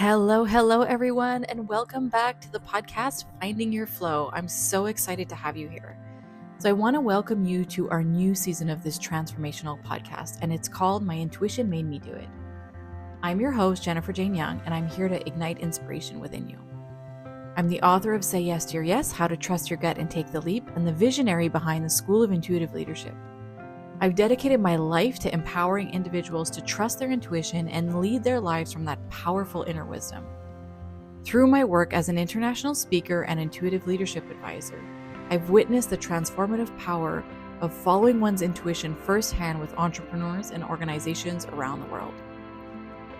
Hello, everyone, and welcome back to the podcast, Finding Your Flow. I'm so excited to have you here. So, I want to welcome you to our new season of this transformational podcast, and it's called My Intuition Made Me Do It. I'm your host, Jennifer Jane Young, and I'm here to ignite inspiration within you. I'm the author of Say Yes to Your Yes, How to Trust Your Gut and Take the Leap, and the visionary behind the School of Intuitive Leadership. I've dedicated my life to empowering individuals to trust their intuition and lead their lives from that powerful inner wisdom. Through my work as an international speaker and intuitive leadership advisor, I've witnessed the transformative power of following one's intuition firsthand with entrepreneurs and organizations around the world.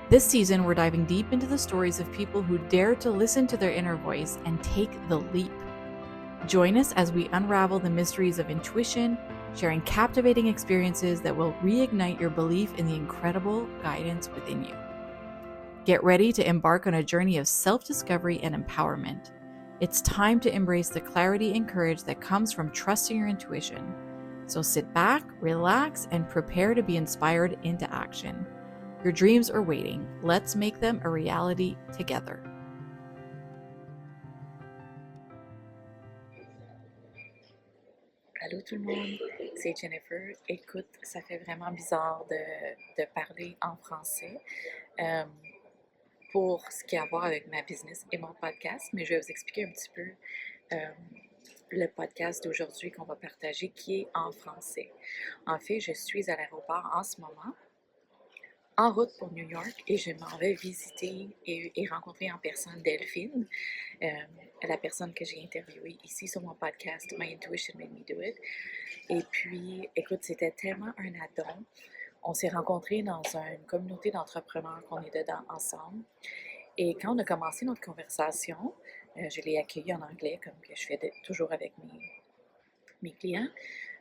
This season, we're diving deep into the stories of people who dare to listen to their inner voice and take the leap. Join us as we unravel the mysteries of intuition, sharing captivating experiences that will reignite your belief in the incredible guidance within you. Get ready to embark on a journey of self-discovery and empowerment. It's time to embrace the clarity and courage that comes from trusting your intuition. So sit back, relax, and prepare to be inspired into action. Your dreams are waiting. Let's make them a reality together. Allô tout le monde, c'est Jennifer. Écoute, ça fait vraiment bizarre de parler en français pour ce qui a à voir avec ma business et mon podcast, mais je vais vous expliquer un petit peu le podcast d'aujourd'hui qu'on va partager qui est en français. En fait, je suis à l'aéroport en ce moment, en route pour New York, et je m'en vais visiter et rencontrer en personne Delphine, la personne que j'ai interviewée ici sur mon podcast My Intuition Made Me Do It. Et puis, écoute, c'était tellement un addon. On s'est rencontrés dans une communauté d'entrepreneurs qu'on est dedans ensemble. Et quand on a commencé notre conversation, je l'ai accueillie en anglais, comme que je fais toujours avec mes clients.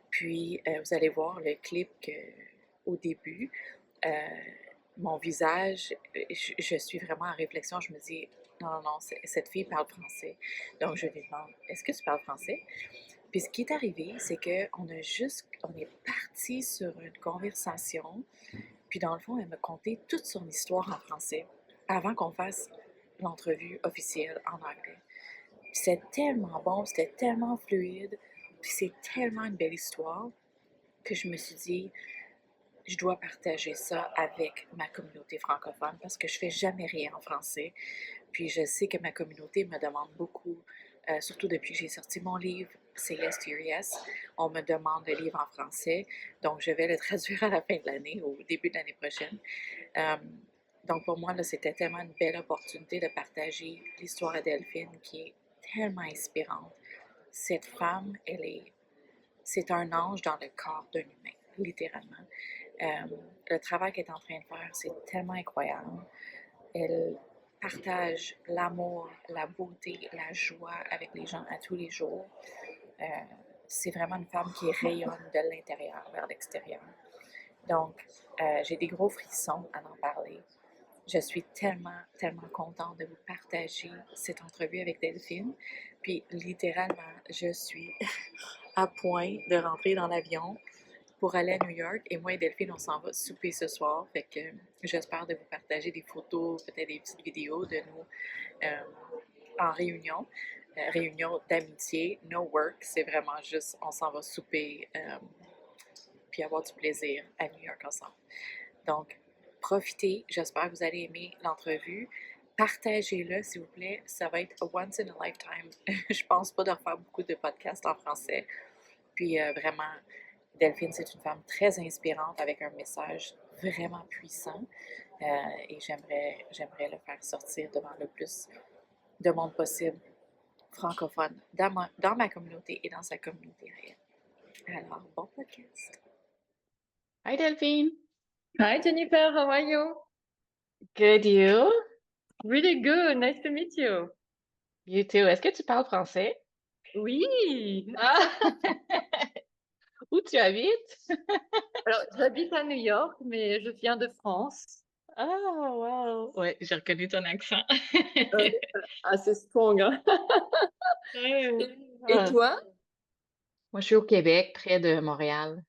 Puis, vous allez voir le clip qu'au début, mon visage, je suis vraiment en réflexion. Je me dis, non, cette fille parle français. Donc, je lui demande, est-ce que tu parles français? Puis ce qui est arrivé, c'est qu'on est parti sur une conversation, puis dans le fond, elle m'a conté toute son histoire en français avant qu'on fasse l'entrevue officielle en anglais. Puis c'était tellement bon, c'était tellement fluide, puis c'est tellement une belle histoire que je me suis dit, je dois partager ça avec ma communauté francophone parce que je fais jamais rien en français. Puis je sais que ma communauté me demande beaucoup, surtout depuis que j'ai sorti mon livre, Say Yes to Your Yes. On me demande le livre en français, donc je vais le traduire à la fin de l'année, au début de l'année prochaine. Donc pour moi, là, c'était tellement une belle opportunité de partager l'histoire de Delphine qui est tellement inspirante. Cette femme, c'est un ange dans le corps d'un humain, littéralement. Le travail qu'elle est en train de faire, c'est tellement incroyable. Elle partage l'amour, la beauté, la joie avec les gens à tous les jours. C'est vraiment une femme qui rayonne de l'intérieur vers l'extérieur. Donc, j'ai des gros frissons à en parler. Je suis tellement, tellement contente de vous partager cette entrevue avec Delphine. Puis, littéralement, je suis à point de rentrer dans l'avion pour aller à New York. Et moi et Delphine, on s'en va souper ce soir. Fait que j'espère de vous partager des photos, peut-être des petites vidéos de nous en réunion. Réunion d'amitié, no work. C'est vraiment juste, on s'en va souper puis avoir du plaisir à New York ensemble. Donc, profitez. J'espère que vous allez aimer l'entrevue. Partagez-le, s'il vous plaît. Ça va être a once in a lifetime. Je pense pas de refaire beaucoup de podcasts en français. Puis vraiment, Delphine, c'est une femme très inspirante avec un message vraiment puissant et j'aimerais le faire sortir devant le plus de monde possible francophone dans ma communauté et dans sa communauté réelle. Alors, bon podcast. Hi, Delphine. Hi, Jennifer. How are you? Good, you? Really good. Nice to meet you. You too. Est-ce que tu parles français? Oui. Ah! Où tu habites? Alors, j'habite à New York, mais je viens de France. Ah, wow! Ouais, j'ai reconnu ton accent. Assez strong, hein? Ouais. Et toi? Moi, je suis au Québec, près de Montréal.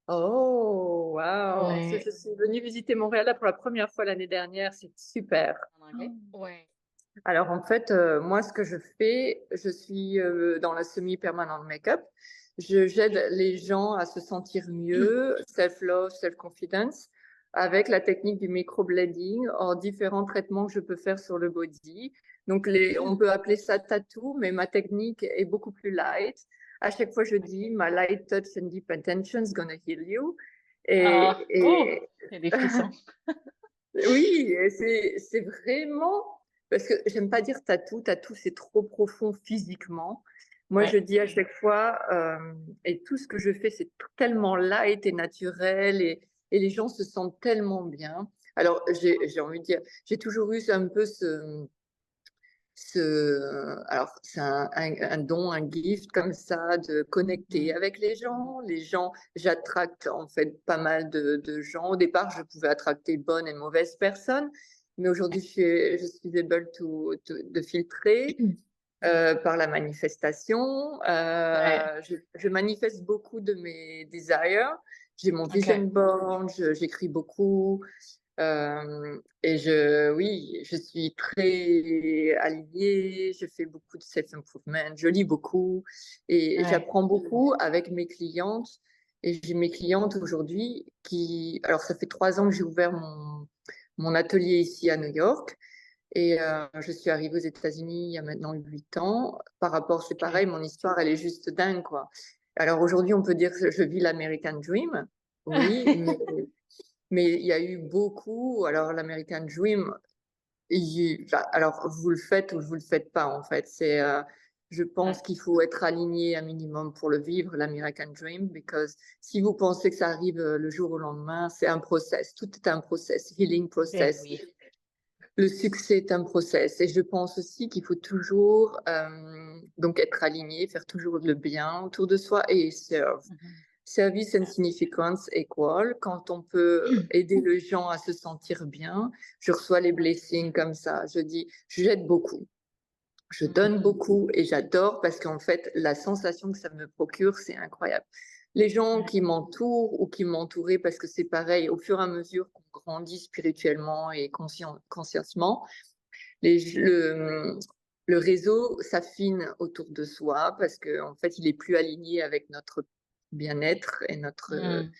Oh, waouh! Je Ouais. suis venue visiter Montréal là pour la première fois l'année dernière, c'est super. En anglais? Ouais. Alors en fait, moi ce que je fais, je suis, dans la semi-permanent make-up. J'aide les gens à se sentir mieux, self-love, self-confidence, avec la technique du microblading en différents traitements que je peux faire sur le body. Donc on peut appeler ça tattoo, mais ma technique est beaucoup plus light. À chaque fois, je dis: «My light touch and deep intention is gonna heal you» Ah! Oh! et Il y a des frissons. oui, et c'est vraiment parce que j'aime pas dire tatou, tatou c'est trop profond physiquement. Moi, je Ouais. dis à chaque fois, et tout ce que je fais, c'est tellement light et naturel et les gens se sentent tellement bien. Alors j'ai envie de dire, j'ai toujours eu un peu alors c'est un don, un gift comme ça de connecter Mmh. avec les gens, j'attracte en fait pas mal de gens. Au départ, je pouvais attracter bonnes et mauvaises personnes, mais aujourd'hui je suis able de filtrer, par la manifestation. Ouais. Je manifeste beaucoup de mes desires. J'ai mon vision OK. board, j'écris beaucoup. Et oui, je suis très alignée, je fais beaucoup de self-improvement, je lis beaucoup et Ouais. j'apprends beaucoup avec mes clientes. Et j'ai mes clientes aujourd'hui alors ça fait 3 ans que j'ai ouvert mon atelier ici à New York et je suis arrivée aux États-Unis il y a maintenant 8 ans. Par rapport, c'est pareil, OK. mon histoire, elle est juste dingue, quoi. Alors aujourd'hui, on peut dire que je vis l'American Dream, oui, mais il y a eu beaucoup. Alors, l'American Dream, enfin, alors, vous le faites ou vous le faites pas, en fait. Je pense Ouais. qu'il faut être aligné un minimum pour le vivre, l'American Dream, because si vous pensez que ça arrive le jour au lendemain, c'est un process. Tout est un process, healing Beh process. oui. Le succès est un process. Et je pense aussi qu'il faut toujours donc être aligné, faire toujours le bien autour de soi et serve. Mmh. Service and significance equal. Quand on peut aider les gens à se sentir bien, je reçois les blessings comme ça. Je dis, j'aide beaucoup, je donne Mmh. beaucoup et j'adore parce qu'en fait, la sensation que ça me procure, c'est incroyable. Les gens Ouais. qui m'entourent ou qui m'entouraient, parce que c'est pareil, au fur et à mesure qu'on grandit spirituellement et consciencement, le réseau s'affine autour de soi parce qu'en fait, il est plus aligné avec notre bien-être et notre Mmh.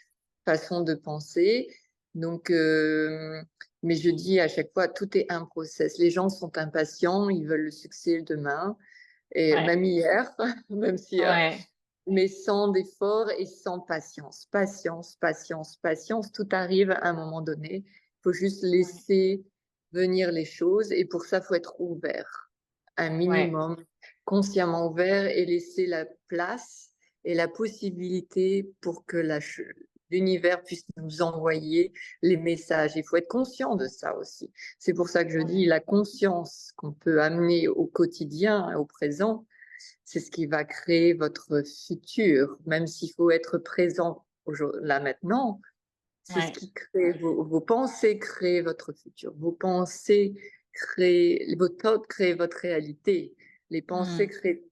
façon de penser. Donc, mais je dis à chaque fois, tout est un process. Les gens sont impatients, ils veulent le succès demain et Ouais. même hier, même si, Ouais. mais sans effort et sans patience. Patience, patience, patience, tout arrive à un moment donné. Il faut juste Ouais. laisser venir les choses et pour ça, il faut être ouvert, un Ouais. minimum, consciemment ouvert et laisser la place et la possibilité pour que l'univers puisse nous envoyer les messages. Il faut être conscient de ça aussi. C'est pour ça que je dis Ouais. la conscience qu'on peut amener au quotidien, au présent, c'est ce qui va créer votre futur, même s'il faut être présent là maintenant. C'est ce Ouais. qui crée vos pensées créent votre futur. Vos thoughts créent votre réalité. Les pensées Mmh. créent.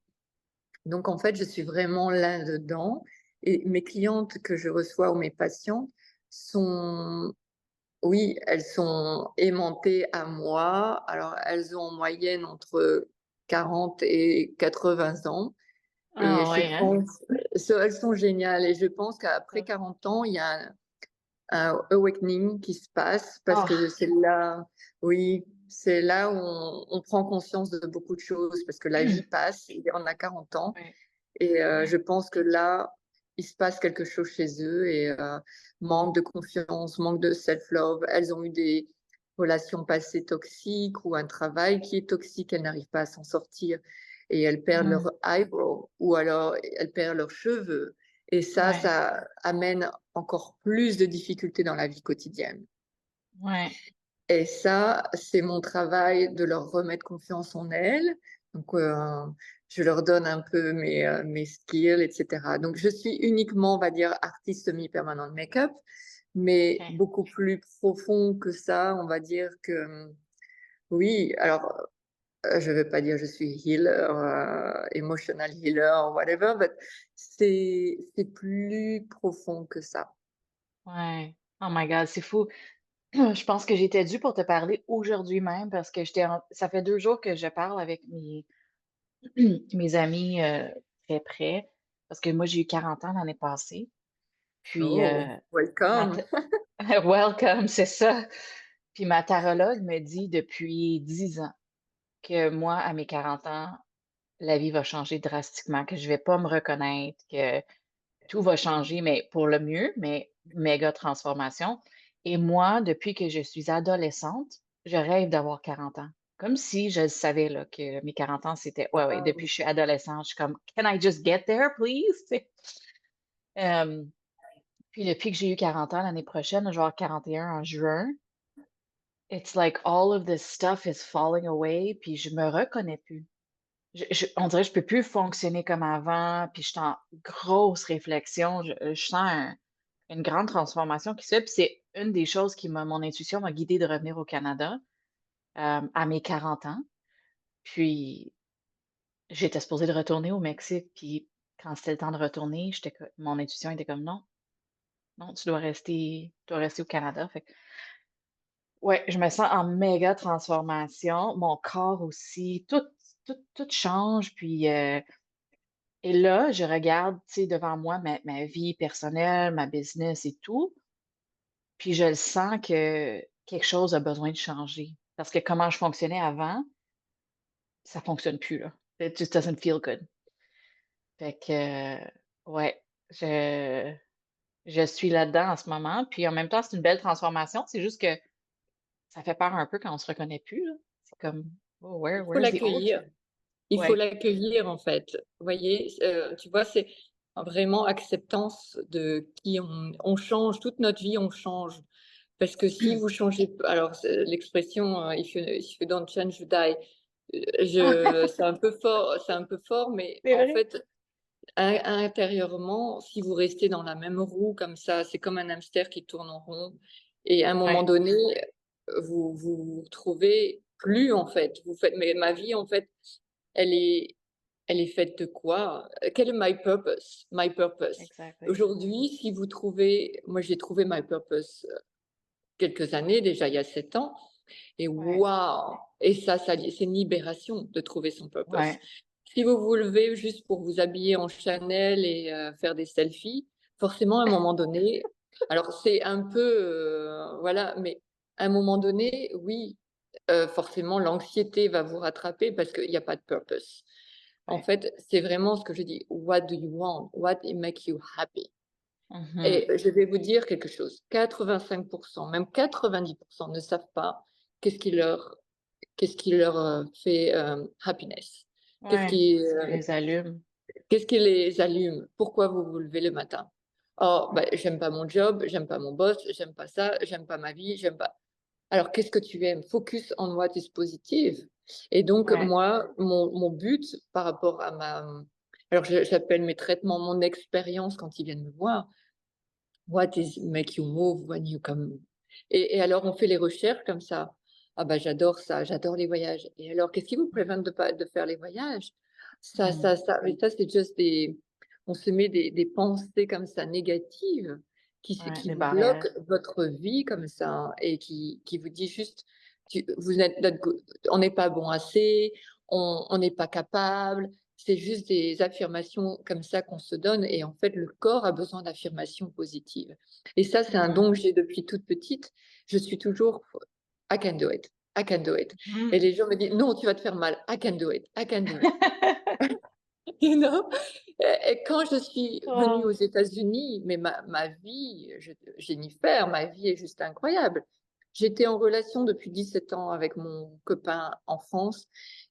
Donc en fait, je suis vraiment là-dedans. Et mes clientes que je reçois ou mes patientes sont, oui, elles sont aimantées à moi. Alors elles ont en moyenne entre 40 et 80 ans. Et Ah je ouais, hein? pense, elles sont géniales. Et je pense qu'après 40 ans, il y a un awakening qui se passe parce que Oh! c'est là, oui, c'est là où on prend conscience de beaucoup de choses parce que la vie passe. Et on a 40 ans Ouais. et Ouais. je pense que là, il se passe quelque chose chez eux et manque de confiance, manque de self-love. Elles ont eu des relations passées toxiques ou un travail qui est toxique, elles n'arrivent pas à s'en sortir et elles perdent Mmh. leur eyebrow ou alors elles perdent leurs cheveux et Ouais. ça amène encore plus de difficultés dans la vie quotidienne. Ouais. Et ça, c'est mon travail de leur remettre confiance en elles. Donc, je leur donne un peu mes skills, et cetera. Donc, je suis uniquement, on va dire, artiste semi-permanent de make-up, mais OK. beaucoup plus profond que ça. On va dire que, oui, alors, je ne vais pas dire je suis healer, emotional healer, whatever, but c'est plus profond que ça. Ouais. Oh my God, c'est fou. Je pense que j'étais due pour te parler aujourd'hui même parce que ça fait 2 jours que je parle avec mes amis, très près, parce que moi, j'ai eu 40 ans l'année passée. Puis, Oh, ma welcome. ta welcome, c'est ça. Puis ma tarologue me dit depuis 10 ans que moi, à mes 40 ans, la vie va changer drastiquement, que je vais pas me reconnaître, que tout va changer, mais pour le mieux, mais méga transformation. Et moi, depuis que je suis adolescente, je rêve d'avoir 40 ans. Comme si je savais là, que mes 40 ans, c'était ouais, ouais, depuis Wow. que je suis adolescente, je suis comme Can I just get there, please? Tu sais? Puis depuis que j'ai eu 40 ans l'année prochaine, je vais avoir 41 en juin. It's like all of this stuff is falling away, puis je me reconnais plus. On dirait que je peux plus fonctionner comme avant, puis je suis en grosse réflexion. Je sens une grande transformation qui se fait, puis c'est une des choses mon intuition m'a guidée de revenir au Canada à mes 40 ans. Puis j'étais supposée de retourner au Mexique, puis quand c'était le temps de retourner, mon intuition était comme non, non, tu dois rester au Canada. Fait que, ouais, je me sens en méga transformation. Mon corps aussi, tout change, puis et là, je regarde, tu sais, devant moi ma vie personnelle, ma business et tout, puis je le sens que quelque chose a besoin de changer. Parce que comment je fonctionnais avant, ça fonctionne plus, là. It just doesn't feel good. Fait que, ouais, je je suis là-dedans en ce moment, puis en même temps, c'est une belle transformation. C'est juste que ça fait peur un peu quand on se reconnaît plus, là. C'est comme: «Oh, Il faut where's the old l'accueillir. you?» Il faut Ouais. l'accueillir en fait. Vous voyez, tu vois, c'est vraiment acceptance de qui on change toute notre vie, on change. Parce que si vous changez p alors c'est l'expression, if you don't change, you die. Je c'est un peu fort, mais C'est en vrai. fait, intérieurement, si vous restez dans la même roue comme ça, c'est comme un hamster qui tourne en rond et à un moment Ouais, donné, vous trouvez plus en fait. Vous faites: «Mais ma vie en fait, elle est elle est faite de quoi? Quel est my purpose?» My purpose. exactly. Aujourd'hui, si vous trouvez moi j'ai trouvé my purpose, quelques années déjà, il y a 7 ans et Ouais, waouh! Et ça c'est une libération de trouver son purpose. ouais, Si vous vous levez juste pour vous habiller en Chanel et faire des selfies, forcément à un moment donné alors c'est un peu, voilà, mais à un moment donné, oui, forcément l'anxiété va vous rattraper parce qu'il y a pas de purpose. En ouais. fait, c'est vraiment ce que je dis: «What do you want? What make you happy?» Mmh. Et je vais vous dire quelque chose, 85 même 90 ne savent pas qu'est-ce qui leur fait, happiness. Qu'est-ce Ouais, qui, ce qui les allume. qu'est-ce qui les allume? Pourquoi vous vous levez le matin? «Oh, bah, j'aime pas mon job, j'aime pas mon boss, j'aime pas ça, j'aime pas ma vie, j'aime pas». Alors qu'est-ce que tu aimes? Focus on what is positive. Et donc Ouais. moi, mon but par rapport à alors j'appelle mes traitements mon expérience quand ils viennent me voir. What is make you move when you come? Et alors on fait les recherches comme ça. Ah bah, j'adore ça, j'adore les voyages. Et alors qu'est-ce qui vous prévient de pas de faire les voyages? Mmh. Mais ça c'est juste des on se met des pensées comme ça négatives Ouais, qui des vous bloquent barrières. votre vie comme ça et qui vous dit juste: «Tu vous êtes not good, on n'est pas bon assez, on n'est pas capable». C'est juste des affirmations comme ça qu'on se donne et en fait, le corps a besoin d'affirmations positives et ça, c'est un Mmh. don que j'ai depuis toute petite. Je suis toujours: «I can do it, I can do it» et Mmh. les gens me disent: «Non, tu vas te faire mal. I can do it, I can do it». You know? Et quand je suis venue Oh. aux États-Unis, mais ma vie, Jennifer, ma vie est juste incroyable. J'étais en relation depuis 17 ans avec mon copain en France.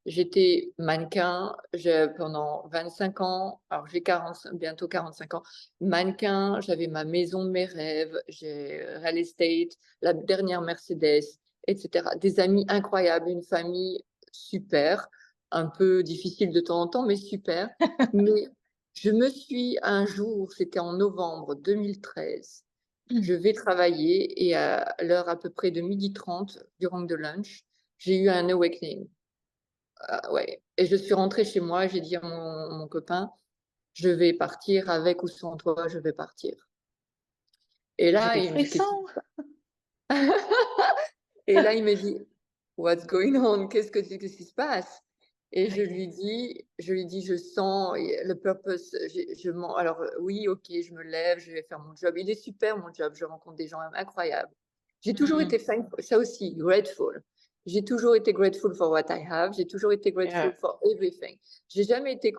J'étais mannequin, pendant 25 ans, alors j'ai 40 bientôt 45 ans, mannequin, j'avais ma maison de mes rêves, j'ai real estate, la dernière Mercedes et cetera. Des amis incroyables, une famille super, un peu difficile de temps en temps, mais super. Mais je me suis un jour, c'était en novembre 2013, je vais travailler et à l'heure à peu près de 12h30 durant le lunch, j'ai eu un awakening. Ah ouais et je suis rentrée chez moi, j'ai dit à mon copain: «Je vais partir avec ou sans toi, je vais partir». Et J'ai là, des il me dit: «Qu'est-ce qui frissons. se passe?» Et là, il me dit: «What's going on? Qu'est-ce qui se passe?» Et OK. je lui dis: «Je sens le purpose, je m'en alors, oui, OK, je me lève, je vais faire mon job. Il est super mon job, je rencontre des gens incroyables. J'ai toujours Mmh. été ça aussi, grateful. J'ai toujours été grateful for what I have, j'ai toujours été Heu, grateful for everything. J'ai jamais été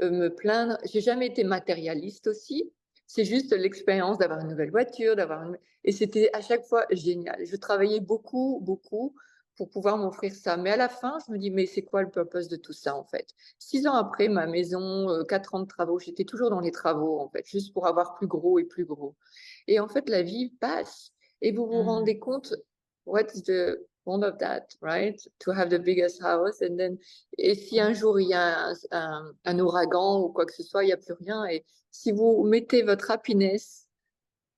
me plaindre, j'ai jamais été matérialiste aussi. C'est juste l'expérience d'avoir une nouvelle voiture, d'avoir une et c'était à chaque fois génial. Je travaillais beaucoup, beaucoup pour pouvoir m'offrir ça. Mais à la fin, je me dis: «Mais c'est quoi le purpose de tout ça, en fait?» 6 ans après ma maison, 4 ans de travaux, j'étais toujours dans les travaux, en fait, juste pour avoir plus gros et plus gros. Et en fait, la vie passe et vous vous mmh. rendez compte, what is the point of that, right? To have the biggest house and then et si un jour il y a un ouragan ou quoi que ce soit, il y a plus rien et si vous mettez votre happiness,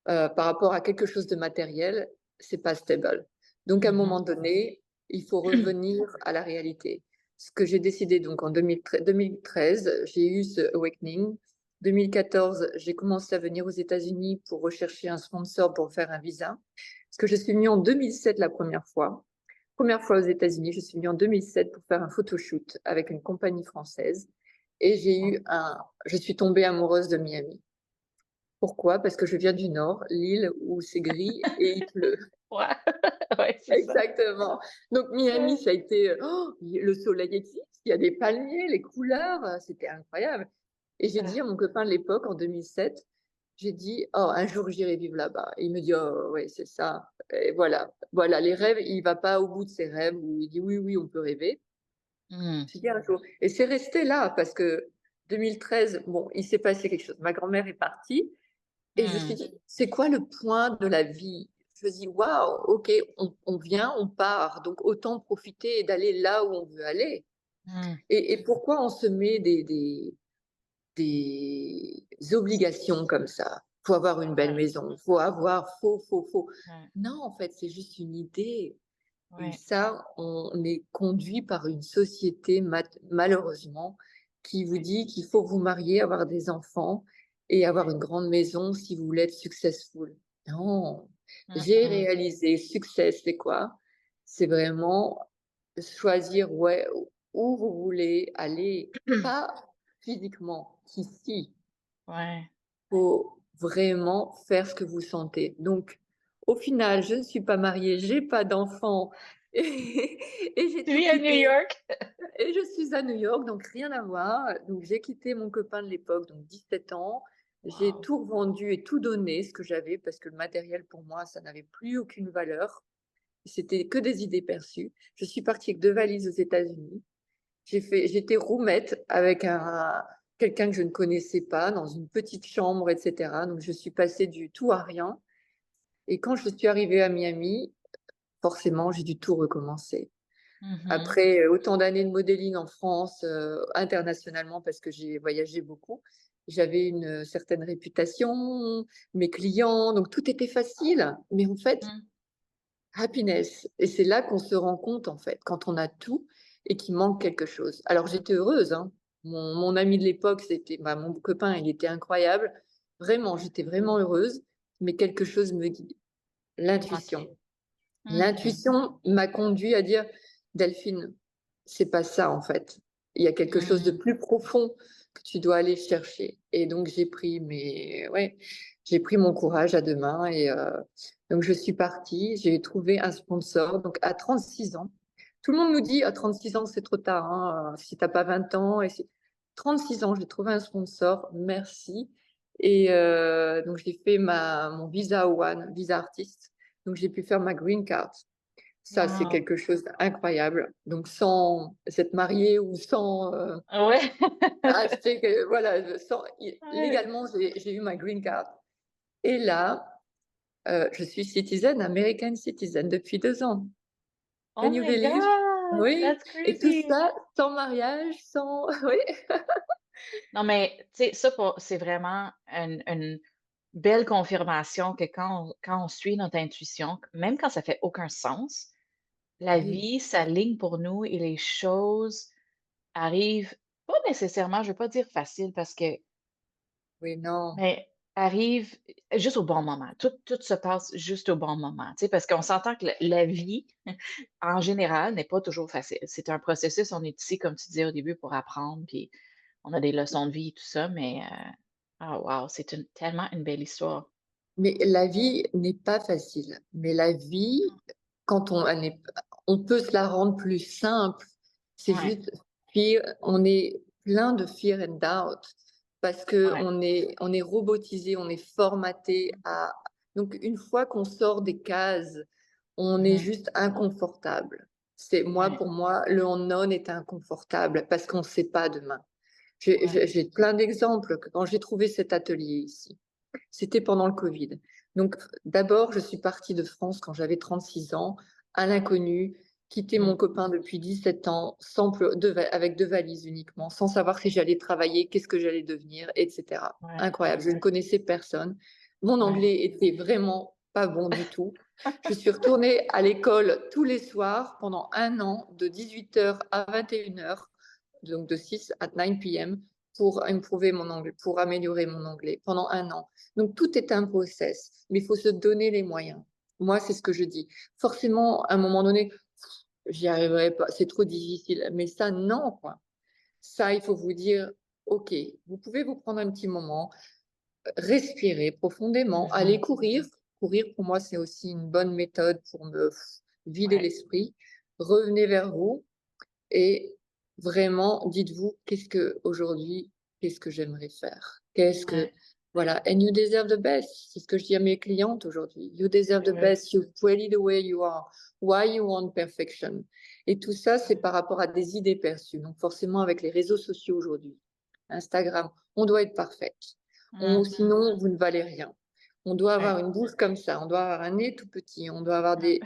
par rapport à quelque chose de matériel, c'est pas stable. Donc à un Mmh. moment donné, il faut revenir à la réalité. Ce que j'ai décidé donc en 2013, j'ai eu ce awakening. 2014, j'ai commencé à venir aux États-Unis pour rechercher un sponsor pour faire un visa. Parce que je suis venue en 2007 la première fois. Première fois aux États-Unis, je suis venue en 2007 pour faire un photoshoot avec une compagnie française et je suis tombée amoureuse de Miami. Pourquoi? Parce que je viens du nord, l'île où c'est gris et il pleut. Ouais, ouais, c'est ça. Exactement. Donc Miami, ça a été, le soleil existe, il y a des palmiers, les couleurs, c'était incroyable et j'ai dit à mon copain de l'époque, en 2007, j'ai dit: «Oh, un jour j'irai vivre là-bas» et il me dit: «Oh ouais, c'est ça» et voilà. Voilà, les rêves, il va pas au bout de ses rêves ou il dit: «Oui, oui, on peut rêver». Mmh. J'ai dit: «Un jour» et c'est resté là parce que 2013, bon, il s'est passé quelque chose. Ma grand-mère est partie et je me suis Mmh. dit: «C'est quoi le point de la vie?» Je me dis: «Waouh, OK, on vient, on part, donc autant profiter et d'aller là où on veut aller» Mmh. et pourquoi on se met des obligations comme ça? Faut avoir une belle Ouais, maison, faut avoir faut. ouais, Non, en fait, c'est juste une idée et ouais, ça, on est conduit par une société malheureusement qui vous ouais. dit qu'il faut vous marier, avoir des enfants et avoir une grande maison si vous voulez être successful. Non, Mmh j'ai mh. réalisé succès, c'est quoi? C'est vraiment choisir ouais, où vous voulez aller, pas physiquement, qu'ici. Ouais. Faut vraiment faire ce que vous sentez. Donc, au final, je ne suis pas mariée, j'ai pas d'enfant et j'ai Tu tout vis à New quitté York? et je suis à New York, donc rien à voir. Donc j'ai quitté mon copain de l'époque, donc 17 ans. J'ai Wow. tout revendu et tout donné, ce que j'avais, parce que le matériel pour moi, ça n'avait plus aucune valeur. C'était que des idées perçues. Je suis partie avec 2 valises aux États-Unis. J'étais roommate avec quelqu'un que je ne connaissais pas dans une petite chambre et cetera. Donc je suis passée du tout à rien et quand je suis arrivée à Miami, forcément, j'ai dû tout recommencer. Mmh. Après, autant d'années de modeling en France, internationalement parce que j'ai voyagé beaucoup, j'avais une certaine réputation, mes clients, donc tout était facile. Mais en fait, Mmh. happiness et c'est là qu'on se rend compte, en fait, quand on a tout et qu'il manque quelque chose. Alors j'étais heureuse, hein. Mon ami de l'époque, c'était mon copain, il était incroyable. Vraiment, j'étais vraiment heureuse, mais quelque chose me guide. Il manquait. L'intuition. Mmh. L'intuition m'a conduit à dire: «Delphine, c'est pas ça, en fait. Il y a quelque chose de Mmh. plus profond que tu dois aller chercher» et donc j'ai pris mon courage à 2 mains et donc je suis partie. J'ai trouvé un sponsor, donc à 36 ans. Tout le monde nous dit: «À 36 ans, c'est trop tard, hein, si tu as pas 20 ans» et c'est 36 ans, j'ai trouvé un sponsor, merci et donc j'ai fait mon visa One, visa artiste, donc j'ai pu faire ma green card. Ça, c'est Wow. quelque chose d'incroyable. Donc sans être mariée ou sans, Ouais. acheter que voilà, sans Ouais. légalement, j'ai eu ma green card et là, je suis citizen, American citizen depuis 2 ans. Oh Can you my believe? god, Oui that's et tout crazy! ça sans mariage, sans oui. Non, mais tu sais, ça pour c'est vraiment une belle confirmation que quand on suit notre intuition, même quand ça fait aucun sens, la Oui, vie s'aligne pour nous et les choses arrivent pas nécessairement, je veux pas dire facile parce que oui, non. mais arrive juste au bon moment. Tout se passe juste au bon moment, tu sais, parce qu'on s'entend que la vie, en général, n'est pas toujours facile. C'est un processus, on est ici, comme tu disais au début, pour apprendre, puis on a des leçons de vie et tout ça, mais ah wow, c'est tellement une belle histoire. Mais la vie n'est pas facile. Mais la vie, quand on peut se la rendre plus simple. C'est Ouais, juste, on est plein de fear and doubt parce que ouais. on est robotisé, on est formaté à. Donc, une fois qu'on sort des cases, on est Mhm. juste inconfortable. C'est moi, Ouais, pour moi, le unknown est inconfortable parce qu'on ne sait pas demain. ouais. J'ai plein d'exemples que quand j'ai trouvé cet atelier ici. C'était pendant le Covid. Donc, d'abord, je suis partie de France quand j'avais 36 ans, à l'inconnu, quitter mon Mhm. copain depuis 17 ans, avec 2 valises uniquement, sans savoir si j'allais travailler, qu'est-ce que j'allais devenir, etc. Ouais, Incroyable. Je ne connaissais personne. Mon ouais. anglais était vraiment pas bon du tout. Je suis retournée à l'école tous les soirs pendant un an, de 18 h à 21 h, donc de 6 à 9 p.m., pour improver mon anglais, pour améliorer mon anglais pendant un an. Donc, tout est un process, mais il faut se donner les moyens. Moi, c'est ce que je dis. Forcément, à un moment donné, j'y arriverai pas, c'est trop difficile. Mais ça, non, quoi. Ça, il faut vous dire, OK, vous pouvez vous prendre un petit moment, respirer profondément, aller Mhm. courir. Courir, pour moi, c'est aussi une bonne méthode pour me vider Ouais, l'esprit. Revenez vers vous et vraiment, dites-vous, qu'est-ce que j'aimerais faire? ouais. Voilà, and you deserve the best. C'est ce que je dis à mes clientes aujourd'hui. You deserve the Ouais. best. You're pretty the way you are. Why you want perfection? Et tout ça, c'est par rapport à des idées perçues. Donc, forcément, avec les réseaux sociaux aujourd'hui, Instagram, on doit être parfaite. Mhm. Sinon, vous ne valez rien. On doit Ouais, avoir une bouche comme ça. On doit avoir un nez tout petit. On doit avoir ouais,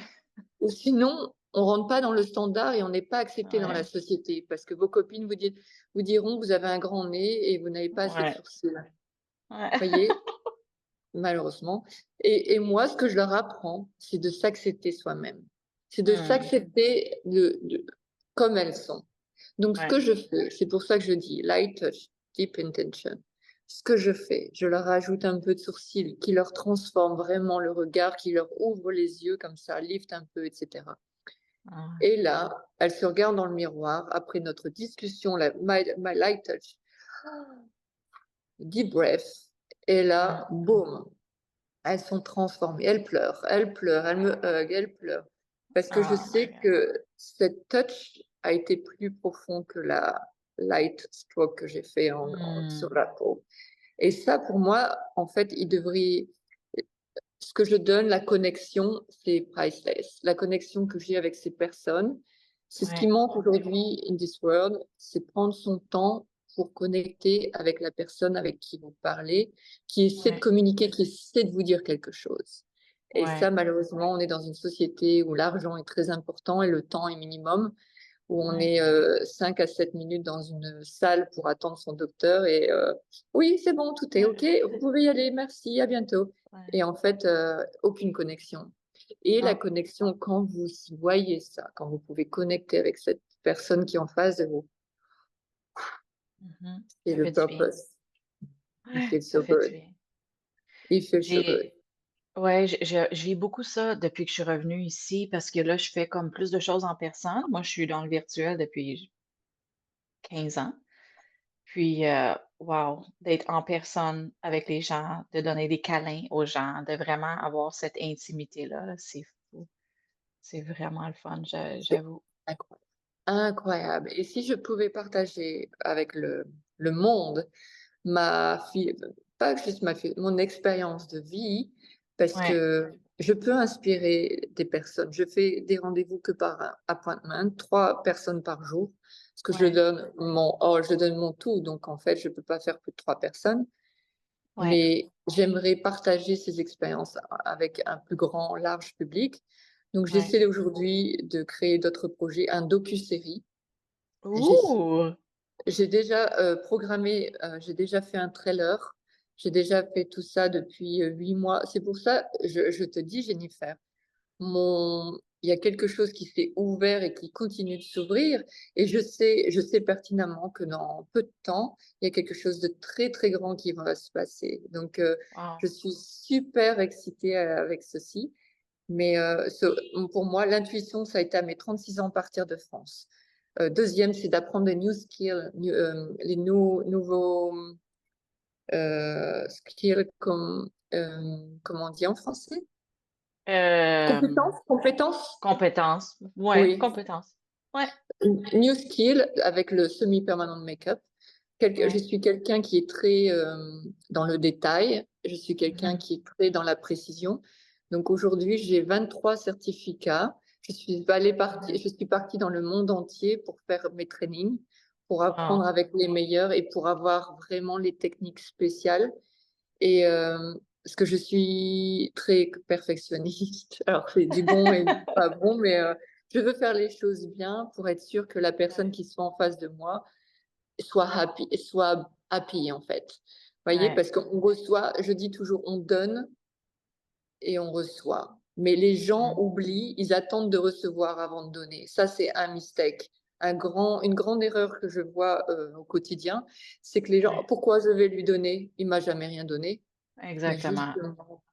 ou sinon, on rentre pas dans le standard et on n'est pas accepté dans la ouais, société parce que vos copines vous diront: «Vous avez un grand nez et vous n'avez pas assez de ouais, sourcils». ouais. Voyez? Malheureusement. Et moi, ce que je leur apprends, c'est de s'accepter soi-même. C'est de Mmh. s'accepter comme elles sont. Donc ce Ouais, que je fais, c'est pour ça que je dis light touch, deep intention. Ce que je fais, je leur ajoute un peu de sourcils qui leur transforme vraiment le regard, qui leur ouvre les yeux comme ça, lift un peu, etc. ah, Et là, elles se regardent dans le miroir après notre discussion, my light touch, deep breath. Et mmh. là, boum, elles sont transformées. Elles pleurent, elles me hug, elles pleurent. Parce que je Oh my sais God. que cette touch a été plus profond que la light stroke que j'ai fait sur Mmh. la peau. Et ça, pour moi, en fait, ce que je donne, la connexion, c'est priceless. La connexion que j'ai avec ces personnes, c'est ce qui Ouais, manque aujourd'hui in this world, c'est prendre son temps pour connecter avec la personne avec qui vous parlez, qui essaie de ouais, communiquer, qui essaie de vous dire quelque chose. Et ça, ouais, malheureusement, on est dans une société où l'argent est très important et le temps est minimum, où on ouais, est 5 à 7 minutes dans une salle pour attendre son docteur et oui, c'est bon, tout est OK, vous pouvez y aller, merci, à bientôt. ouais. Et en fait, aucune connexion. Et la Ah, connexion, quand vous voyez ça, quand vous pouvez connecter avec cette personne qui est en face de vous, mmh. c'est Ça le fait du bien. purpose. You Ouais, feel ça so fait du good. bien. You feel so good. J'ai ouais, je vis beaucoup ça depuis que je suis revenue ici parce que là, je fais comme plus de choses en personne. Moi, je suis dans le virtuel depuis 15 ans. Puis, wow, d'être en personne avec les gens, de donner des câlins aux gens, de vraiment avoir cette intimité-là, là, c'est fou. C'est vraiment le fun, C'est j'avoue. incroyable. Incroyable. Et si je pouvais partager avec le monde ma fille, pas juste mon expérience de vie, parce Ouais, que je peux inspirer des personnes. Je fais des rendez-vous que par appointment, 3 personnes par jour, parce que ouais, je donne mon tout, donc en fait, je peux pas faire plus de 3 personnes. ouais, Mais j'aimerais partager ces expériences avec un plus grand, large public. Donc ouais. j'essaie aujourd'hui de créer d'autres projets, un docu-série. J'ai Ouh! j'ai déjà, programmé, j'ai déjà fait un trailer. J'ai déjà fait tout ça depuis, 8 mois. C'est pour ça, je te dis, Jennifer, mon il y a quelque chose qui s'est ouvert et qui continue de s'ouvrir. Et je sais pertinemment que dans peu de temps, il y a quelque chose de très, très grand qui va se passer. Donc, Wow. je suis super excitée avec ceci. Mais pour moi, l'intuition, ça a été à mes 36 ans partir de France. Deuxième, c'est d'apprendre des new skills, les nouveaux skills, comment on dit en français? Euh, Compétences? Compétences. Ouais, Oui. compétences. Ouais, New skill avec le semi-permanent make-up. Je ouais. suis quelqu'un qui est très dans le détail. Je suis quelqu'un Mhm. qui est très dans la précision. Donc aujourd'hui, j'ai 23 certificats. Je suis partie dans le monde entier pour faire mes trainings, pour apprendre Wow. avec les meilleurs et pour avoir vraiment les techniques spéciales. Et parce que je suis très perfectionniste. Alors, c'est du bon et du pas bon, mais je veux faire les choses bien pour être sûre que la personne Ouais, qui soit en face de moi soit happy en fait. Vous voyez, ouais, parce qu'on reçoit, je dis toujours, on donne et on reçoit. Mais les gens mhm, oublient, ils attendent de recevoir avant de donner. Ça, c'est un mistake. Une grande erreur que je vois au quotidien, c'est que les gens, ouais, pourquoi je vais lui donner? Il m'a jamais rien donné. Mais exactement. justement,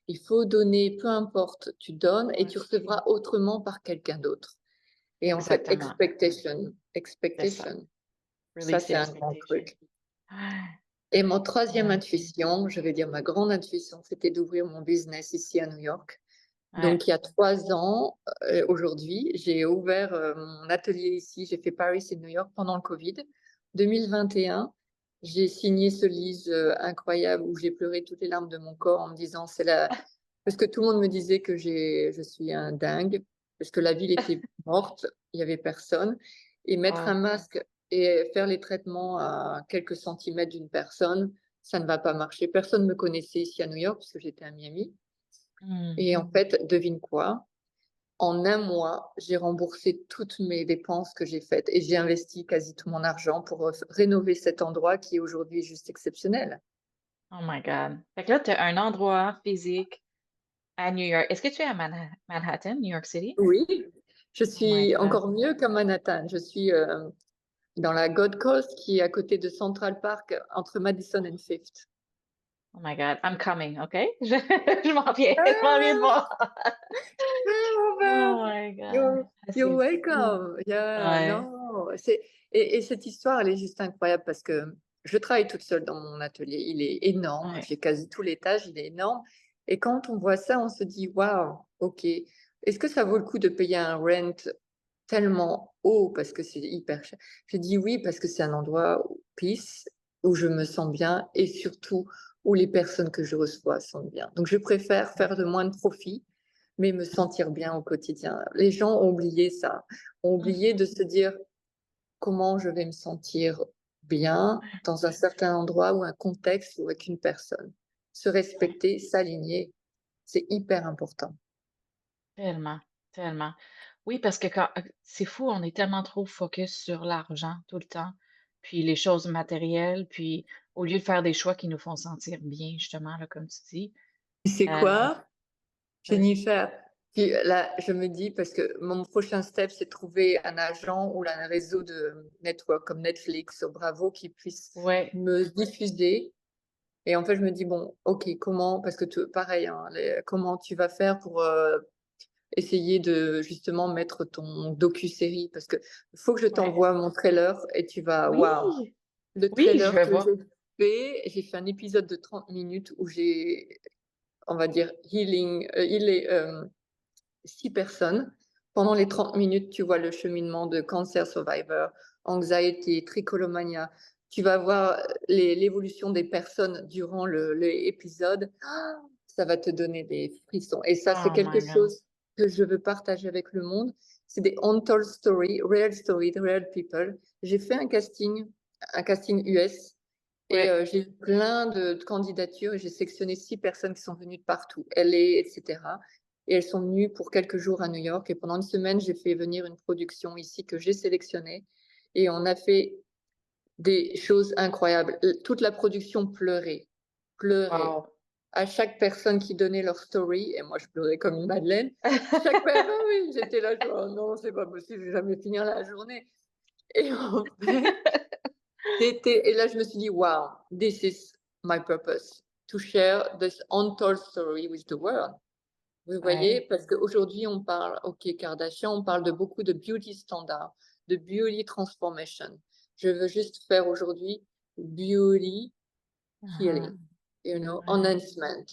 il faut donner, peu importe, tu donnes et Ouais, tu recevras autrement par quelqu'un d'autre. Et en fait, exactement. expectation, C'est ça. expectation, ça Release the c'est un grand expectation. truc. Ouais, Et mon troisième ouais, intuition, je vais dire ma grande intuition, c'était d'ouvrir mon business ici à New York. ouais. Donc il y a 3 ans, aujourd'hui, j'ai ouvert mon atelier ici. J'ai fait Paris et New York pendant le Covid. 2021, j'ai signé ce lease incroyable où j'ai pleuré toutes les larmes de mon corps en me disant c'est la parce que tout le monde me disait que je suis un dingue, parce que la ville était morte, il y avait personne. Et mettre un Wow. masque et faire les traitements à quelques centimètres d'une personne, ça ne va pas marcher. Personne ne me connaissait ici à New York, parce que j'étais à Miami. Hmm. Et en fait, devine quoi? En un mois, j'ai remboursé toutes mes dépenses que j'ai faites et j'ai investi quasi tout mon argent pour rénover cet endroit qui est aujourd'hui juste exceptionnel. Oh my God. Fait que là, tu as un endroit physique à New York. Est-ce que tu es à Manhattan, New York City? Oui, je Oh my suis God. encore mieux qu'à Manhattan. Je suis dans la Gold Coast, qui est à côté de Central Park, entre Madison et Fifth. Oh my God. I'm coming, OK? Je m'en viens. Je m'en viens de Ah, voir. Robert, Oh my God. you're, Ah, you're c'est fou. welcome. Yeah, Ouais. non, et cette histoire, elle est juste incroyable parce que je travaille toute seule dans mon atelier. Il est énorme. Ouais. J'ai quasi tout l'étage, il est énorme. Et quand on voit ça, on se dit, waouh, ok. Est-ce que ça vaut le coup de payer un rent tellement haut parce que c'est hyper cher? Je dis oui parce que c'est un endroit peace où je me sens bien et surtout où les personnes que je reçois sont bien. Donc je préfère faire de moins de profit mais me sentir bien au quotidien. Les gens ont oublié ça, ont oublié Mhm. de se dire comment je vais me sentir bien dans un certain endroit ou un contexte ou avec une personne. Se Ouais. respecter, s'aligner, c'est hyper important. Tellement, tellement. Oui, parce que c'est fou, on est tellement trop focus sur l'argent tout le temps, puis les choses matérielles, puis au lieu de faire des choix qui nous font sentir bien, justement, là, comme tu dis. C'est Euh, quoi, Vas-y. Jennifer? Puis là, je me dis, parce que mon prochain step, c'est de trouver un agent ou un réseau de network comme Netflix ou Bravo qui puisse Ouais, me diffuser. Et en fait, je me dis, bon, ok, comment, parce que pareil, hein, comment tu vas faire pour essayer de justement mettre ton docu-série, parce que faut que je ouais. t'envoie mon trailer et tu vas, waouh, Oui, le oui, je trailer veux que voir. j'ai fait un épisode de 30 minutes où j'ai, on va dire, healé 6 personnes. Pendant les 30 minutes, tu vois le cheminement de cancer survivor, anxiety, trichomania. Tu vas voir l'évolution des personnes durant l'épisode. Ah, ça va te donner des frissons. Et ça, c'est Oh quelque my God. chose que je veux partager avec le monde. C'est des untold stories, real people. J'ai fait un casting US, et Ouais. j'ai eu plein de candidatures et j'ai sélectionné 6 personnes qui sont venues de partout, LA, etc. Et elles sont venues pour quelques jours à New York. Et pendant une semaine, j'ai fait venir une production ici que j'ai sélectionnée. Et on a fait des choses incroyables. Toute la production pleurait, pleurait. Wow. à chaque personne qui donnait leur story, et moi je pleurais comme une madeleine. Chaque personne, oui, j'étais là, je oh non, c'est pas possible, je vais jamais finir la journée. Et en fait, et là je me suis dit, wow, this is my purpose, to share this untold story with the world. Vous voyez, Ouais. parce qu'aujourd'hui on parle, ok, Kardashian, on parle de beaucoup de beauty standards, de beauty transformation. Je veux juste faire aujourd'hui beauty healing, Mhm. Ouais. enhancement.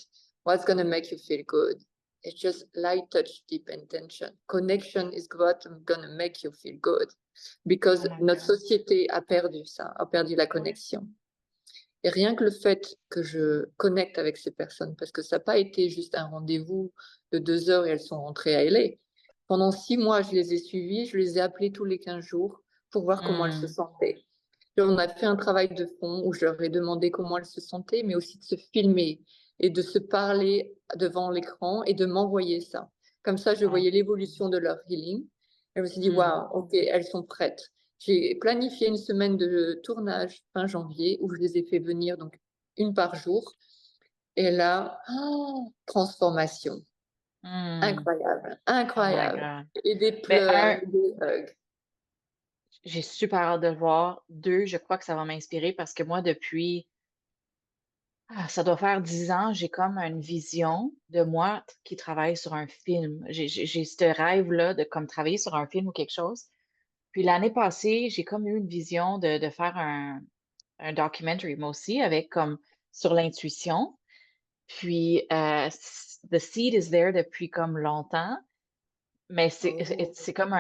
What's going to make you feel good? It's just light touch, deep intention. Connection is what going to make you feel good. Oh Because my notre God. société a perdu ça, a perdu la connexion. Et rien que le fait que je connecte avec ces personnes, parce que ça n'a pas été juste un rendez-vous de 2 heures et elles sont rentrées à LA. Pendant 6 mois, je les ai suivies, je les ai appelées tous les 15 jours pour voir comment elles se Mm. sentaient. Et on a fait un travail de fond où je leur ai demandé comment elles se sentaient, mais aussi de se filmer et de se parler devant l'écran et de m'envoyer ça. Comme ça, je Wow. voyais l'évolution de leur healing. Et je me suis dit, Mm. waouh, ok, elles sont prêtes. J'ai planifié une semaine de tournage fin janvier où je les ai fait venir donc une par jour. Et là, transformation. Mm. Incroyable, Oh my incroyable. God. Et des Ben, pleurs, un, et des hugs. j'ai super hâte de le voir. Deux, je crois que ça va m'inspirer parce que moi, depuis, ça doit faire 10 ans, j'ai comme une vision de moi qui travaille sur un film. J'ai ce rêve-là de comme travailler sur un film ou quelque chose. Puis l'année passée, j'ai comme eu une vision de faire un documentary, moi aussi, avec comme sur l'intuition. Puis The Seed is there depuis comme longtemps, mais Oh, c'est comme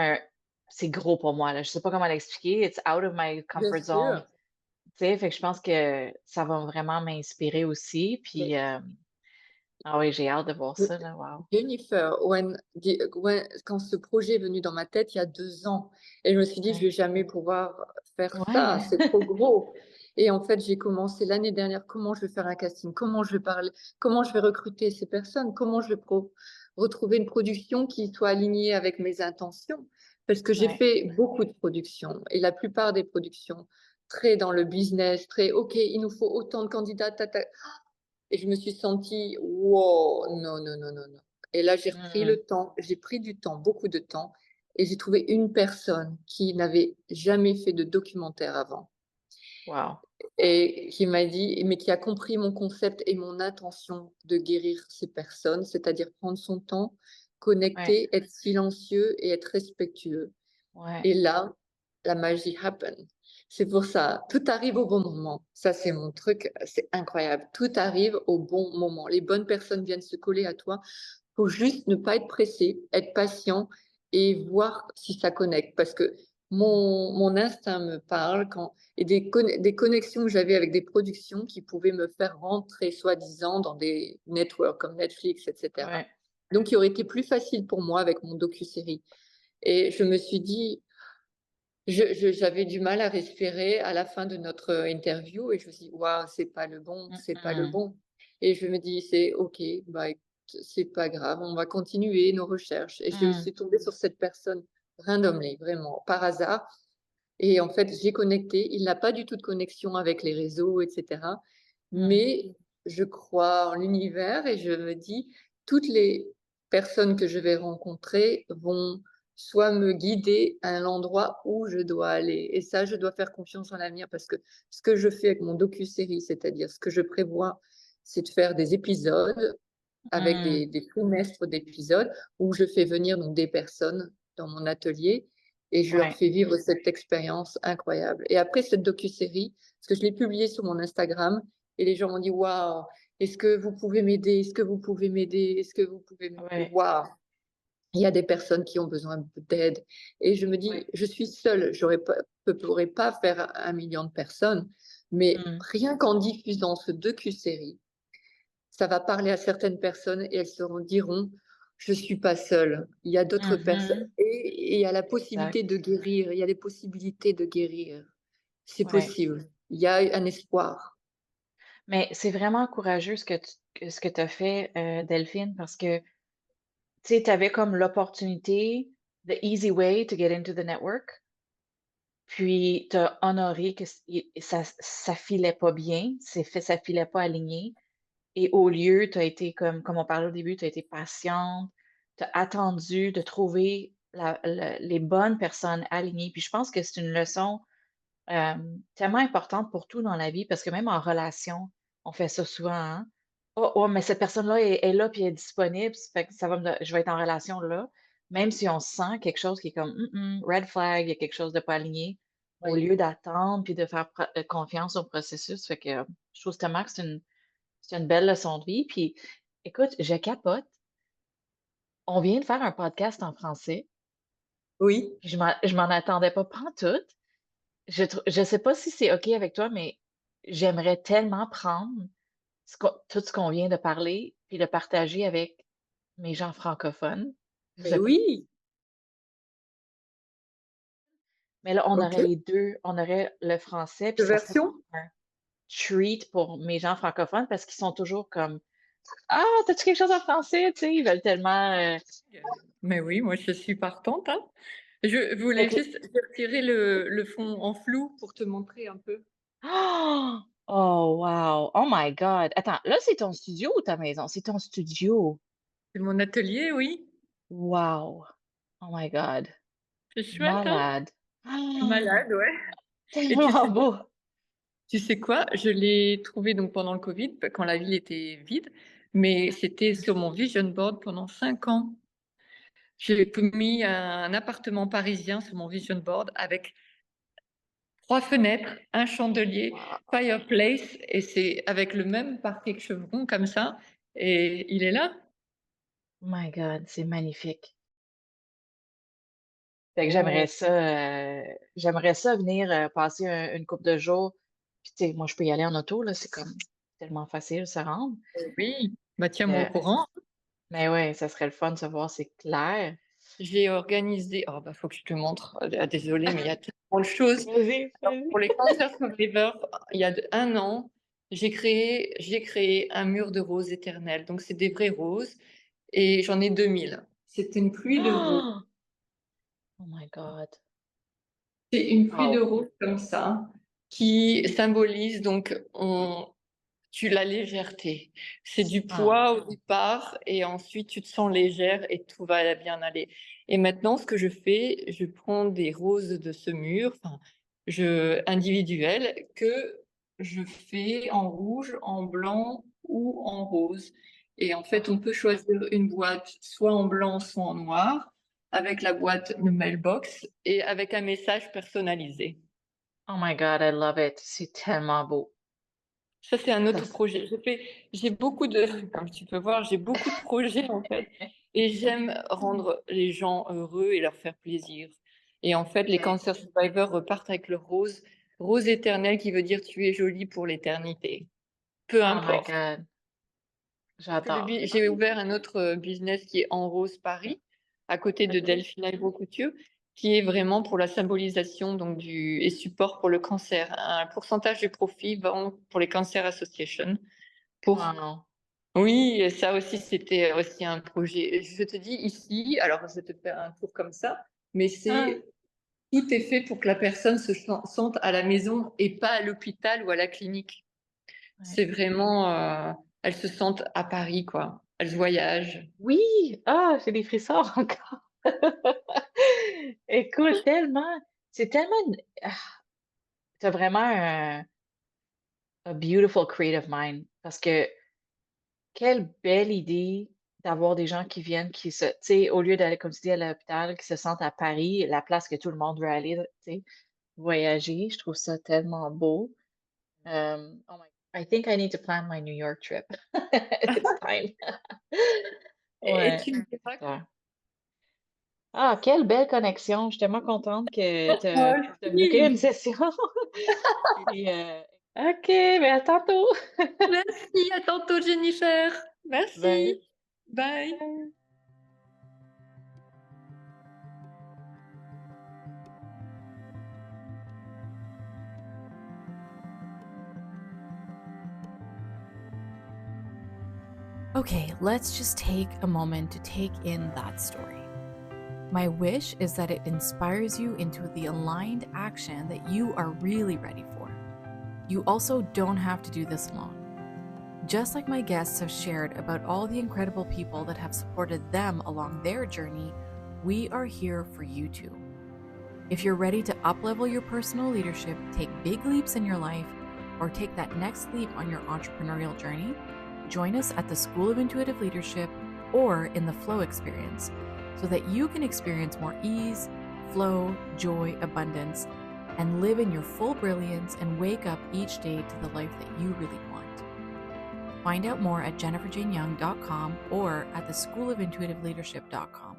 c'est gros pour moi, là. Je sais pas comment l'expliquer. It's out of my bien comfort zone. sûr. Tu sais, fait que je pense que ça va vraiment m'inspirer aussi. Puis, ah oui, j'ai hâte de voir ça, là. Wow. Jennifer, quand ce projet est venu dans ma tête il y a 2 ans, et je me suis dit, je Ouais. vais jamais pouvoir faire ça, Ouais. c'est trop gros. Et en fait, j'ai commencé l'année dernière, comment je vais faire un casting, comment je vais parler, comment je vais recruter ces personnes, comment je vais retrouver une production qui soit alignée avec mes intentions. Parce que j'ai Ouais. fait beaucoup de productions, et la plupart des productions, très dans le business, très, OK, il nous faut autant de candidats, et je me suis sentie, wow, non, non, non, non, non. Et là, j'ai repris Mm. le temps, j'ai pris du temps, beaucoup de temps, et j'ai trouvé une personne qui n'avait jamais fait de documentaire avant Wow. et qui m'a dit, mais qui a compris mon concept et mon intention de guérir ces personnes, c'est-à-dire prendre son temps, Ouais. connecter, être silencieux et être respectueux. Ouais. Et là, la magie happen. C'est pour ça, tout arrive au bon moment. Ça, c'est mon truc, c'est incroyable. Tout arrive au bon moment. Les bonnes personnes viennent se coller à toi. Faut juste ne pas être pressé, être patient et voir si ça connecte. Parce que mon instinct me parle et des connexions que j'avais avec des productions qui pouvaient me faire rentrer, soi-disant, dans des networks comme Netflix, etc. Ouais. Donc, il aurait été plus facile pour moi avec mon docu-série. Et je me suis dit, j'avais du mal à respirer à la fin de notre interview et je me suis dit: «Waouh, c'est pas le bon, c'est pas le Mm. bon» et je me dis: «C'est OK, bah, écoute, c'est pas grave, on va continuer nos recherches» et je Mm. suis tombée sur cette personne randomly, vraiment, par hasard et en fait, j'ai connecté. Il n'a pas du tout de connexion avec les réseaux et cetera, Mm. mais je crois en l'univers et je me dis: «Toutes les personnes que je vais rencontrer vont soit me guider à l'endroit où je dois aller» et ça, je dois faire confiance en l'avenir parce que ce que je fais avec mon docu-série, c'est-à-dire ce que je prévois, c'est de faire des épisodes avec Mm. des trimestres d'épisodes où je fais venir donc des personnes dans mon atelier et je leur Ouais. fais vivre cette expérience incroyable. Et après cette docu-série, parce que je l'ai publiée sur mon Instagram et les gens m'ont dit: «Waouh, est-ce que vous pouvez m'aider? Est-ce que vous pouvez m'aider? Est-ce que vous pouvez m'aider?» Ouais. Waouh! Il y a des personnes qui ont besoin d'aide et je me Ouais. dis: «Je suis seule, j'aurais pas pourrais pas faire 1 million de personnes, mais Mm. rien qu'en diffusant ce docu-série, ça va parler à certaines personnes et elles se diront: «Je suis pas seule, il y a d'autres personnes» Mhm. et il y a la possibilité Exact. de guérir, il y a des possibilités de guérir. C'est Ouais. possible, il y a un espoir. Mais c'est vraiment courageux ce que tu as fait, Delphine, parce que, tu sais, tu avais comme l'opportunité, the easy way to get into the network, puis tu as honoré que ça filait pas bien, ça filait pas aligné, Et au lieu, tu as été comme on parlait au début, tu as été patiente, tu as attendu de trouver les bonnes personnes alignées. Puis je pense que c'est une leçon tellement importante pour tout dans la vie, parce que même en relation, on fait ça souvent, hein. Oh, oh, mais cette personne-là est là puis elle est disponible, ça fait que je vais être en relation là. Même si on sent quelque chose qui est comme red flag, il y a quelque chose de pas aligné, au Oui. lieu d'attendre puis de faire confiance au processus. Fait que je trouve tellement que c'est une belle leçon de vie. Puis écoute, je capote. On vient de faire un podcast en français, Oui. puis je m'en attendais pas pantoute. Je sais pas si c'est OK avec toi, mais j'aimerais tellement prendre tout ce qu'on vient de parler, puis le partager avec mes gens francophones. Je Mais sais pas. oui, Mais là, on aurait OK. les 2. On aurait le français, puis Deux ça serait versions? un treat pour mes gens francophones parce qu'ils sont toujours comme: «Ah, t'as-tu quelque chose en français?» Tu sais, ils veulent tellement, Mais oui, moi je suis partante, hein. Je fait voulais que juste j'ai retiré le fond en flou pour te montrer un peu. Ah! Oh wow! Oh my god! Attends, là, c'est ton studio ou ta maison? C'est ton studio. C'est mon atelier, oui. Wow! Oh my god! C'est chouette, hein? Malade. Ah! Malade, ouais. Et Tellement beau. tu sais quoi? Je l'ai trouvé donc pendant le Covid, quand la ville était vide, mais c'était sur mon vision board pendant 5 ans. J'ai mis un appartement parisien sur mon vision board avec 3 fenêtres, un chandelier, Wow. fireplace et c'est avec le même parquet que chevron comme ça et il est là. My god, c'est magnifique. Fait que Ouais. j'aimerais ça venir, passer une couple de jours. Puis tu sais, moi, je peux y aller en auto, là, c'est comme tellement facile se rendre. Oui, bah, tiens-moi au Heu, courant. mais ouais, ça serait le fun de se voir, c'est clair. J'ai organisé oh bah, faut que je te montre. Désolée, mais il y a tellement de choses. Vas-y, Alors vas-y. pour les Cancer Survivors, il y a 1 an, j'ai créé un mur de roses éternelles. Donc c'est des vraies roses et j'en ai 2000. C'est une pluie de roses. Oh my god. C'est une pluie de Wow. roses comme ça qui symbolise donc la légèreté. C'est du Ah, poids au départ et ensuite tu te sens légère et tout va bien aller. Et maintenant, ce que je fais, je prends des roses de ce mur, individuelles, que je fais en rouge, en blanc ou en rose. Et en fait, on ah. peut choisir une boîte soit en blanc, soit en noir, avec la boîte de mailbox et avec un message personnalisé. Oh my god, I love it. C'est tellement beau. Ça, c'est un Ça autre s projet. J'ai beaucoup de comme tu peux voir, j'ai beaucoup de projets, en fait et j'aime rendre les gens heureux et leur faire plaisir et en fait, les Ouais. cancer survivors repartent avec le rose, rose éternel qui veut dire: «Tu es jolie pour l'éternité». Peu Oh my importe. god, j'adore. J'ai ouvert un autre, business qui est En Rose Paris, à côté de OK. Delphine Albot Couture, qui est vraiment pour la symbolisation donc du et support pour le cancer. Un pourcentage du profit va pour les Cancer Association pour Wow. oui et ça aussi, c'était aussi un projet. Je te dis ici, alors je vais te faire un tour comme ça, mais Ah, c'est tout est fait pour que la personne se sente à la maison et pas à l'hôpital ou à la clinique. ouais. C'est vraiment, elles se sentent à Paris, quoi. Elles voyagent. Oui! Ah, j'ai des frissons encore. Écoute, tellement c'est tellement une tu vraiment un a beautiful creative mind parce que quelle belle idée d'avoir des gens qui viennent, qui se tu sais, au lieu d'aller, comme tu dis, à l'hôpital, qui se sentent à Paris, la place que tout le monde veut aller, tu sais, voyager. Je trouve ça tellement beau. Oh my I think I need to plan my New York trip. It's time. Et Ouais, tu me c'est diras clair. Ah, quelle belle connexion. Je suis tellement contente que tu moi as booké une aussi. session. Puis, OK, mais à tantôt. Merci, à tantôt Jennifer. Bye. Merci. Bye. Bye. Okay, let's just take a moment to take in that story. My wish is that it inspires you into the aligned action that you are really ready for. You also don't have to do this alone. Just like my guests have shared about all the incredible people that have supported them along their journey, we are here for you too. If you're ready to uplevel your personal leadership, take big leaps in your life, or take that next leap on your entrepreneurial journey, join us at the School of Intuitive Leadership or in the Flow Experience so that you can experience more ease, flow, joy, abundance, and live in your full brilliance and wake up each day to the life that you really want. Find out more at jenniferjaneyoung.com or at theschoolofintuitiveleadership.com.